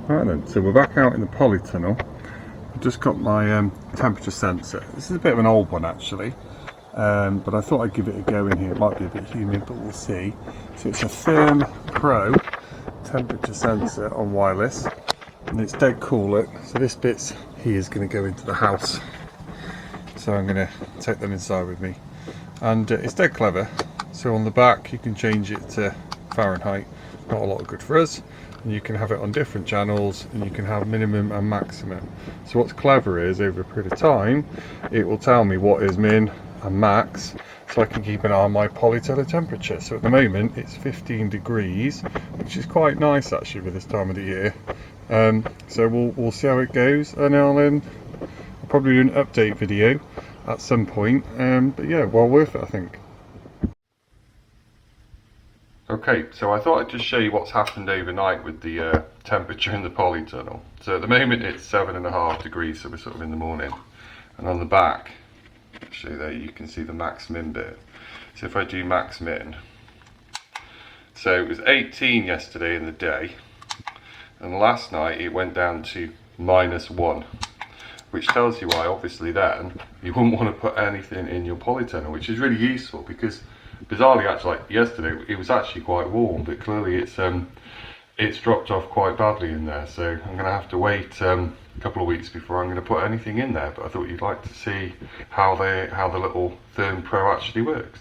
Right then, so we're back out in the Polytunnel. I've just got my temperature sensor. This is a bit of an old one actually, but I thought I'd give it a go in here. It might be a bit humid, but we'll see. So it's a ThermoPro temperature sensor on wireless, and it's dead cool. So this bit's here is going to go into the house. So I'm going to take them inside with me, and it's dead clever. So on the back you can change it to Fahrenheit. Not a lot of good for us. And you can have it on different channels, and you can have minimum and maximum. So what's clever is over a period of time it will tell me what is min and max, so I can keep an eye on my Polytunnel temperature. So at the moment it's 15 degrees, which is quite nice actually for this time of the year. So we'll see how it goes, and I'll probably do an update video at some point. But yeah, well worth it I think. Okay, so I thought I'd just show you what's happened overnight with the temperature in the Polytunnel. So at the moment it's 7.5 degrees, so we're sort of in the morning. And on the back, actually there you can see the max min bit. So if I do max min, so it was 18 yesterday in the day, and last night it went down to -1, which tells you why obviously then you wouldn't want to put anything in your Polytunnel, which is really useful because bizarrely actually like yesterday it was actually quite warm, but clearly it's dropped off quite badly in there, so I'm going to have to wait a couple of weeks before I'm going to put anything in there. But I thought you'd like to see how the little ThermoPro actually works.